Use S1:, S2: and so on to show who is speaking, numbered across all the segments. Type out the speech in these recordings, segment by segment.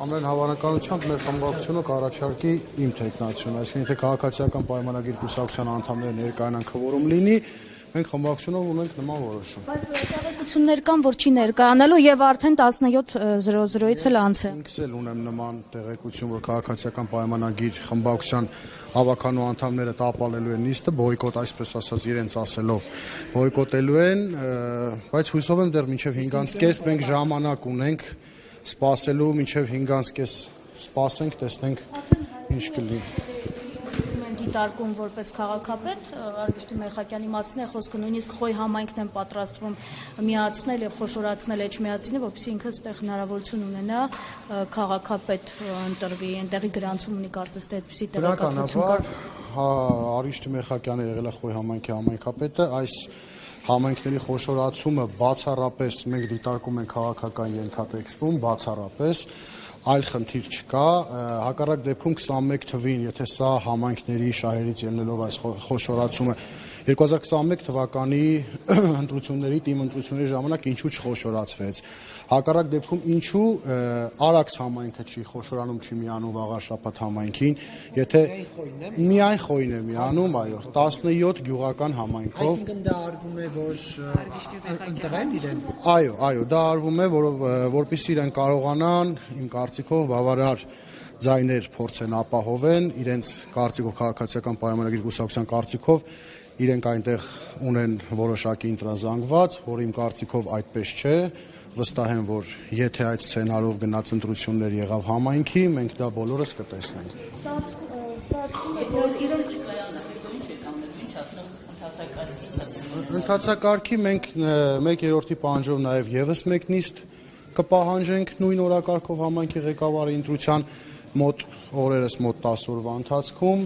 S1: Ամեն հավանականությամբ մեր խմբակցությունը կառաջարկի իմ թեկնածությունը, այսինքն եթե քաղաքացիական պայմանագիր կուսակցության անդամները ներկայանան քվորում լինի, մենք խմբակցությունով ունենք նման որոշում։
S2: Բայց տեղեկություններ կան, որ չի ներկայանալու եւ արդեն 17:00-ից էլ անց է։
S1: Ինքս էլ ունեմ նման տեղեկություն, որ քաղաքացիական պայմանագիր խմբակցության հավաքանու անդամները տապալելու են նիստը, բոյկոտ, այսպես ասած, իրենց ասելով բոյկոտելու են, բայց հույսով եմ դեռ մինչև 5:30 մենք ժամանակ ունենք սպասելու, մինչև 5:30 սպասենք, տեսնենք ինչ կլինի։
S2: Դիտարկում որպես քաղաքապետ Արգիշտի Մեխակյանի մասին է խոսքը, նույնիսկ Խոյ համայնքն են պատրաստվում միացնել եւ խոշորացնել Էջմիածինը, որպեսզի ինքը այդտեղ հնարավորություն ունենա քաղաքապետ ընտրվի, այնտեղի գրանցում ունի կարծես թե այդպիսի տեղեկատվություն կա։
S1: Արգիշտի Մեխակյանը եղել է Խոյ համայնքի համայնքապետը, այս համայնքների խոշորացումը բացառապես մենք դիտարկում ենք քաղաքական ենթատեքստում, բացառապես այլ խնդիր չկա, հակառակ դեպքում 21 թվին, եթե սա համայնքների շահերից ելնելով այս խոշորացումը 2021 թվականի ընտրությունների, թիմ ընտրությունների ժամանակ ինչու չխոշորացվեց, հակառակ դեպքում ինչու Արաքս համայնքը չի խոշորանում, չի միանում վաղար շաբաթ համայնքին, եթե միայն Խոյն է միանում, այո, 17 գյուղական համայնքով։
S3: Այսինքն դա արվում է, որ ընտրեն իրեն։
S1: Այո, դա արվում է, որպեսզի իրեն կարողանան, իմ կարծիքով բավարար ձայներ փորձեն ապահովեն, իրենց կարծիքով քաղաքացիական պայմանագրի կուսակցության կարծիքով իրենք այնտեղ ունեն որոշակի ընտրազանգված, որ իմ կարծիքով այդպես չէ, վստահ եմ, որ եթե այդ սցենարով գնաց ընտրություններ եղավ համայնքի, մենք դա բոլորս կտեսնենք։ Ընթացակարգի մենք 1/3 պահանջով նաև եւս մեկ նիստ կպահանջենք նույն օրակարգով համայնքի ղեկավարի ընտրության մոտ օրերս մոտ 10 օրվա ընթացքում,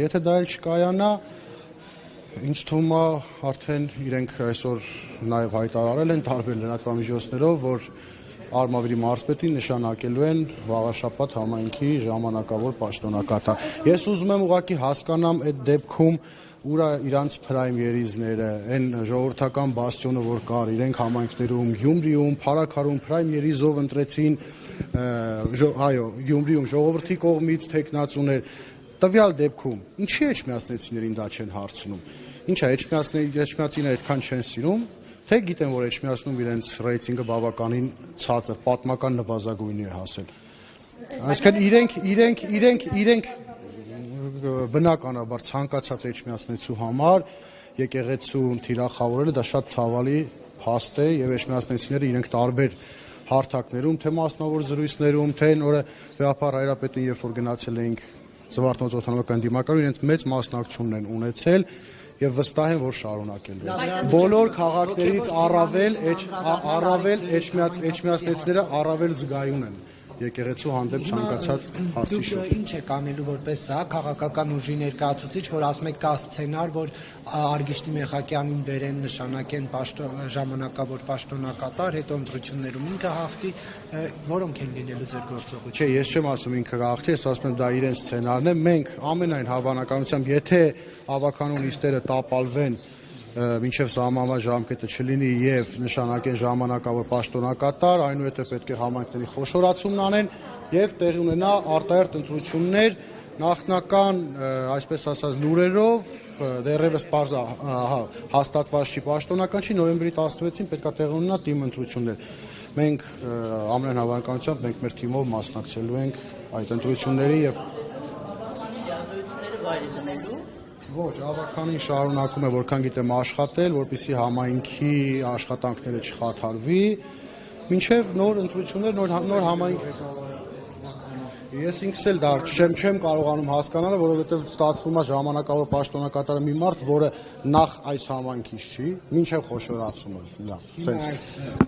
S1: եթե դա էլ չկայանա, ինձ թվում է արդեն իրենք այսօր նաև հայտարարել են տարբեր լրատվամիջոցներով, որ Արմավիրի մարզպետին նշանակելու են վաղաշաբաթ համայնքի ժամանակավոր պաշտոնակատար։ Ես ուզում եմ ուղղակի հասկանամ այդ դեպքում ուր իրանց փրայմ երիզները, այն ժողովրդական բաստիոնը, որ կար իրենք համայնքներում, Գյումրիում, Փարաքարում փրայմ երիզով ընտրեցին, Գյումրիում ժողովրդի կողմից թեկնածուներ, տվյալ դեպքում ինչի էջմիածնեցիներին դա չեն հարցնում, ինչա էջմիածիները այդքան չեն սիրում, թե գիտեն, որ Էջմիածնում իրենց ռեյտինգը բավականին ցածր, պատմական նվազագույնի է հասել։ Այսինքն իրենք բնականաբար ցանկացած Էջմիածնեցու համար եկեղեցուն թիրախավորելը դա շատ ցավալի փաստ է եւ Էջմիածնեցիները իրենք տարբեր հարթակներում, թե մասնավոր զրույցներում, թե այն օրը Վեհապար Հայրապետին, երբ որ գնացել էինք Զվարթնոց օդանավական դիմակայում, իրենց մեծ մասնակցությունն են ունեցել եւ վստահ եմ, որ շարունակելու են։ Բոլոր քաղաքներից առավել Էջմիածնեցիները առավել զգայուն են եկեղեցու հանդեպ ցանկացած հարցի շուրջ։
S3: Ինչ է կանելու որպես սա քաղաքական ուժի ներկայացուցիչ, որ ասում եք կա սցենար, որ Արգիշտի Մեխակյանին բերեն նշանակեն ժամանակավոր պաշտոնակատար, հետո ընտրություններում ինքը հաղթի, որոնք են լինելու ձեր գործողությունը։
S1: Չէ, ես չեմ ասում ինքը հաղթի, ես ասում եմ դա իրենց սցենարն է։ Մենք ամենայն հավանականությամբ, եթե ավականու նիստերը տապալվեն մինչև սահմանված ժամկետը չլինի եւ նշանակեն ժամանակավոր պաշտոնակատար, այնուհետեւ պետք է համայնքների խոշորացումն անեն եւ տեղի ունենա արտահերթ ընտրություններ նախնական, այսպես ասած, լուրերով, դեռևս պարզ հաստատված չի պաշտոնական չի, նոյեմբերի 16-ին պետք է տեղի ունենա թիմ ընտրություններ։ Մենք ամենայն հավանականությամբ մենք մեր թիմով մասնակցելու ենք այդ ընտրություններին եւ Ոչ, ավականին շարունակում է, որքան գիտեմ աշխատել, որպեսզի համայնքի աշխատանքները չխաթարվի, մինչև նոր ընտրություններ, նոր համայնք։ Ես ինքս էլ դա չեմ կարողանում հասկանալ, որովհետև ստացվում է ժամանակավոր պաշտոնակատարը մի մարդ, որը նախ այս համայնքից չի, մինչև խոշորացումը, լավ։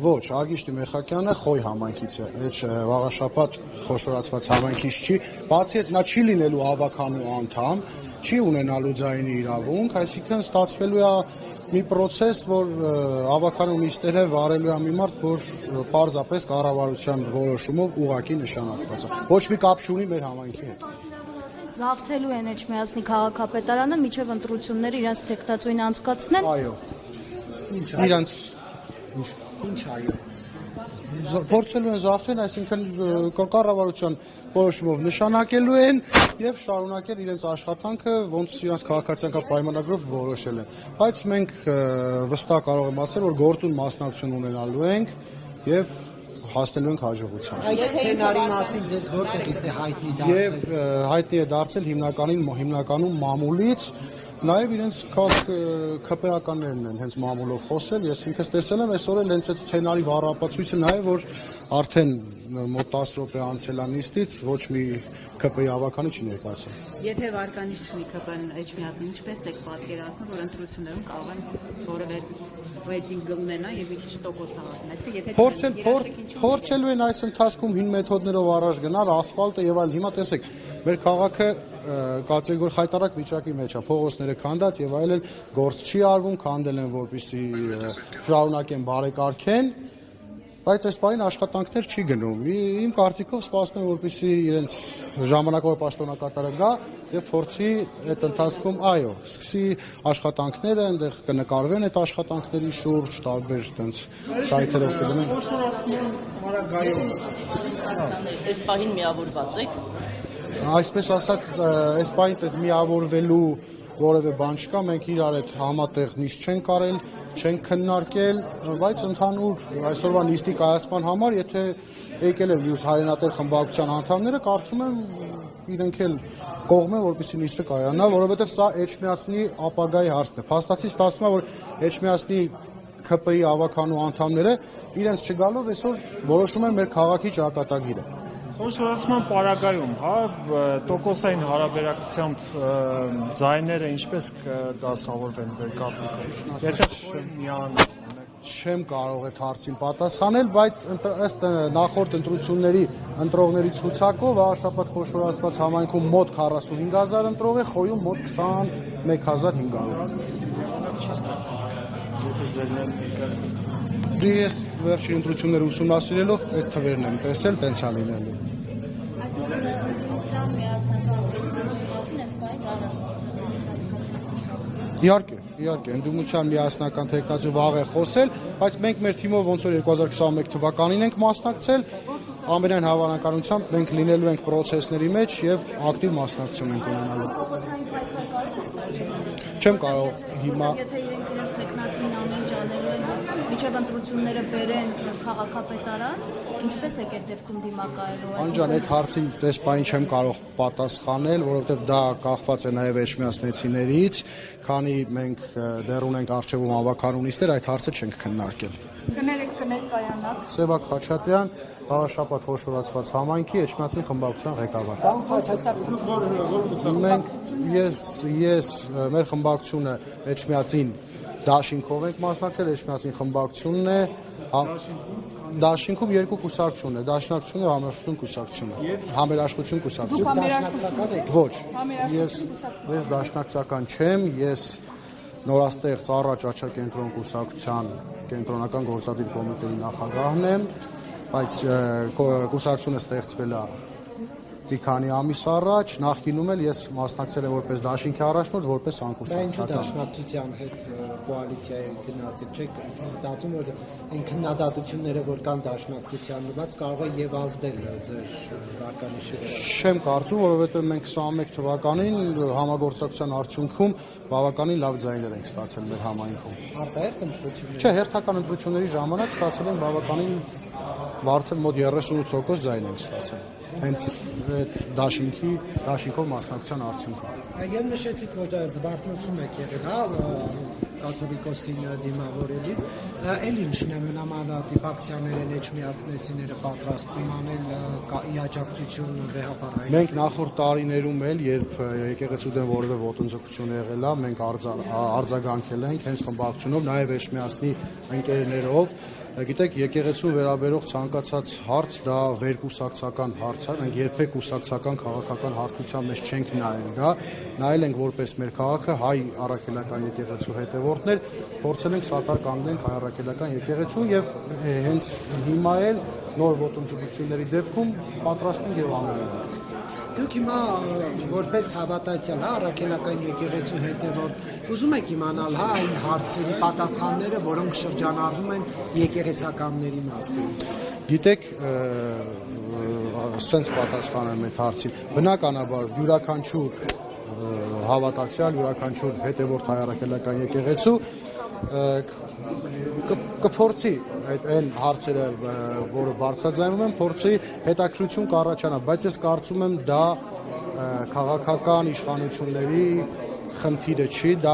S1: Ոչ, Արգիշտի Մեխակյանը Խոյ համայնքից է, այդ վաղաշաբաթ խոշորացված համայնքից չի, բացի այդ նա չի լինելու ավականու անդամ, չի ունենալու ձայնի իրավունք, այսինքն ստացվելու է մի process, որ ավականու նիստերը վարելու է մի մարդ, որ պարզապես կառավարության որոշումով ուղղակի նշանակված է։ Ոչ մի կապ չունի մեր համայնքի հետ։
S2: Զավթելու են Էջմիածնի քաղաքապետարանը միջև ընտրությունները իրենց թեկնածուին անցկացնել։
S1: Այո։ Ինչ այո։ Փորձելու են զավթեն, այսինքն կառավարության որոշումով նշանակելու են եւ շարունակել իրենց աշխատանքը, ոնց իրենց քաղաքացիական պայմանագրով որոշել են։ Բայց մենք վստահ կարող եմ ասել, որ գործուն մասնակցություն ունենալու ենք եւ հասնելու ենք հաջողության։
S3: Այդ սցենարի մասին ձեզ որտեղից է հայտնի դարձել։
S1: Եվ հայտնի է դարձել հիմնականում մամուլից, նաև իրենց ԿՊ-ականներն են հենց մամուլով խոսել, ես ինքս տեսել եմ այսօր էլ հենց այդ սցենարի վառապացույցը նաև որ արդեն մոտ 10 րոպե անցել է նիստից ոչ մի ԿՊ-ի ավականի չի ներկայացել։
S4: Եթե վարկանիշ չունի ԿՊ-ն Էջմիածին, ինչպես եք պատկերացնում, որ ընտրություններում կարող են որևէ ռեյտինգ ունենա եւ մի քիչ տոկոս հավաքեն։ Այսինքն եթե
S1: փորձելու են այս ընթացքում հին մեթոդներով առաջ գնալ, ասֆալտը եւ այլ։ Հիմա տեսեք, մեր քաղաքը կատեգոր խայտարակ վիճակի մեջ է, փողոցները քանդած եւ այլն, գործ չի արվում, քանդել են, որպեսզի շարունակեն բարեկարգեն, բայց այս բանին աշխատանքներ չի գնում։ Իմ կարծիքով սպասում եմ, որպեսզի իրենց ժամանակավոր պաշտոնակատարը գա եւ փորձի այդ ընթացքում, այո, սկսի աշխատանքները, այնտեղ կնկարվեն այդ աշխատանքների շուրջ, տարբեր այդպես սայթերով կդնեն։
S5: Այս պահին միավորված եք։
S1: Այսպես ասած, այս բանից միավորվելու որևէ բան չկա, մենք իրար այդ համատեղ նիստ չենք կարել, չենք քննարկել, բայց ընդհանուր այսօրվա նիստի կայացման համար, եթե եկել են մյուս հայրենատեր խմբակցության անդամները, կարծում եմ իրենք էլ կողմ են, որպեսզի նիստը կայանա, որովհետև սա Էջմիածնի ապագայի հարցն է։ Փաստացի ստացվում է, որ Էջմիածնի ԿՊ-ի ավականու անդամները իրենց չգալով այսօր որոշում են մեր քաղաքի ճակատագիրը։
S6: Խոշորացման պարագայում, հա, տոկոսային հարաբերակցությամբ ձայները ինչպես կդասավորվեն ձեր կարծիքով։ Եթե միան
S1: Չեմ կարող այդ հարցին պատասխանել, բայց ըստ նախորդ ընտրությունների ընտրողների ցուցակով շաբաթ խոշորացված համայնքում մոտ 45000 ընտրող է, Խոյում մոտ 21500։ Ես վերջին ընտրությունները ուսումնասիրելով այդ թվերն եմ տեսել, տենց է լինելու։
S2: Այսինքն ընտրության միասնական այս բանի
S1: Իհարկե, ընդդիմության միասնական թեկնածու վաղ է խոսել, բայց մենք մեր թիմով ոնց որ 2021 թվականին ենք մասնակցել, ամենայն հավանականությամբ մենք լինելու ենք պրոցեսների մեջ եւ ակտիվ մասնակցություն ենք ունենալու։ Չեմ կարող հիմա
S2: Եթե իրենք իրենց տեխնատին ամեն ինչ անելու են, միջև ընտրությունները բերեն քաղաքապետարան, ինչպես եք այդ դեպքում դիմակայելու։
S1: Անջան, այդ հարցին տեսպային չեմ կարող պատասխանել, որովհետև դա կախված է նաև էջմիածնեցիներից, քանի մենք դեռ ունենք առջևում ավականու նիստեր, այդ հարցը չենք քննարկել։
S2: Կներկայանաք։
S1: Սևակ Խաչատրյան, շաբաթ խոշորացված համայնքի Էջմիածնի խմբակցության ղեկավար։ Մենք ես մեր խմբակցությունը Էջմիածին Դաշինքով ենք մասնակցել, Էջմիածին խմբակցությունն է, Դաշինքում երկու կուսակցություն է, Դաշնակցությունը եւ Համերաշխություն կուսակցությունը։ Համերաշխություն կուսակցությունը։ Ոչ, ես դաշնակցական չեմ, ես նորաստեղծ առաջ Աչակենտրոն կուսակցության կենտրոնական գործադիր կոմիտեի նախագահն եմ, բայց կուսակցությունը ստեղծվել է մի քանի ամիս առաջ, նախկինում էլ ես մասնակցել եմ որպես դաշինքի առաջնորդ, որպես անկուսակցական։
S3: Դաշնակցության հետ կոալիցիայի գնացել չեք մտածում, որ այն քննադատությունները, որ կան դաշնակցության նվաց, կարող է եւ ազդել ձեր վարկանիշի վրա։
S1: Չեմ կարծում, որովհետեւ մենք 21 թվականին համագործակցության արդյունքում բավականին լավ ձայներ ենք ստացել մեր համայնքում։
S3: Արտահերթ ընտրություններ։
S1: Չէ, հերթական ընտրությունների ժամանակ ստացել ենք բավականին բարձր մոտ 38% ձայն ենք ստացել։ Հենց դաշինքով մասնակցության արդյունքում։
S3: Եվ նշեցիք, որ զվարթնություն եք եղել, հա, կաթոլիկոսին դիմավորելիս, էլ ինչն է մնամատիպակցիաներ են էջմիածնեցիները պատրաստվում անել ի աջակցություն վեհապարային։
S1: Մենք նախորդ տարիներում էլ, երբ եկեղեցու դեմ որևէ ոտնձգություն եղել է, մենք արձագանքել ենք հենց խմբակցությունով, նաև Էջմիածնի ընկերներով։ Գիտեք, եկեղեցուն վերաբերող ցանկացած հարց դա վերկուսակցական հարց է, մենք երբեք կուսակցական քաղաքական հարթության մեջ չենք նայել դա, նայել ենք որպես մեր քաղաքը հայ առաքելական եկեղեցու հետևորդներ, փորձել ենք սատար կանգնենք հայ առաքելական եկեղեցուն եւ հենց հիմա էլ նոր ոտնձգությունների դեպքում պատրաստ ենք եւ անում ենք։
S3: Դուք հիմա որպես հավատացյալ, հա, առաքելական եկեղեցու հետևորդ, ուզում եք իմանալ, հա, այն հարցերի պատասխանները, որոնք շրջանառվում են եկեղեցականների մասին։
S1: Գիտեք, սենց պատասխանեմ այդ հարցին։ Բնականաբար յուրաքանչյուր հավատացյալ, յուրաքանչյուր հետևորդ հայ առաքելական եկեղեցու կփորձի այն հարցերը, որը բարձրաձայնում են, փորձի հետաքրքրություն կառաջանա, բայց ես կարծում եմ դա քաղաքական իշխանությունների խնդիրը չի, դա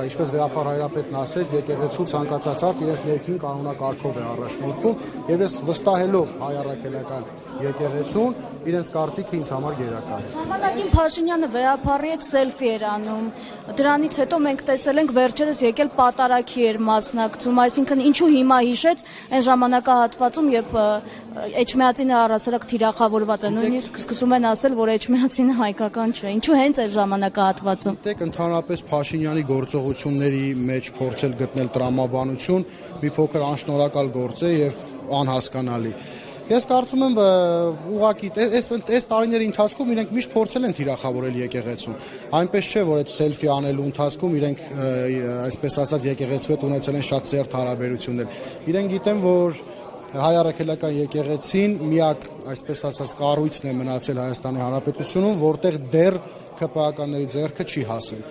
S1: ինչպես վեհապար հայրապետն ասեց, եկեղեցու ցանկացած հարց իրենց ներքին կանոնակարգով է առաջնորդվում, եւ ես վստահելով հայ առաքելական եկեղեցուն, իրենց կարծիքը ինձ համար գերակա է։
S2: Ժամանակին Փաշինյանը վեհապարի հետ սելֆի էր անում։ Դրանից հետո մենք տեսել ենք վերջերս եկել պատարագի էր մասնակցում, այսինքն ինչու հիմա հիշեց այն ժամանակահատվածում, երբ Էջմիածինը առասարակ թիրախավորված է, նույնիսկ սկսում են ասել, որ Էջմիածինը հայկական չէ։ Ինչու հենց այս ժամանակահատվածում։
S1: Դեք ընդհանրապես Փաշինյանի գործողությունների մեջ փորձել գտնել տրամաբանություն մի փոքր անշնորհակալ գործ է եւ անհասկանալի։ Ես կարծում եմ ուղղակի այս տարիների ընթացքում իրենք միշտ փորձել են թիրախավորել եկեղեցուն։ Այնպես չէ, որ այդ սելֆի անելու ընթացքում իրենք այսպես ասած եկեղեցու հետ ունեցել են շատ սերտ հարաբերություններ։ Իրենք գիտեն, որ հայ առաքելական եկեղեցին միակ, այսպես ասած, կառույցն է մնացել Հայաստանի Հանրապետությունում, որտեղ դեռ ԿՊԱ-ականների ձեռքը չի հասել։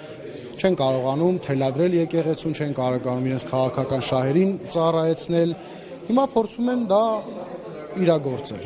S1: Չեն կարողանում թելադրել եկեղեցուն, չեն կարողանում իրենց քաղաքական շահերին ծառայեցնել։ Հիմա փորձում են դա իրագործել։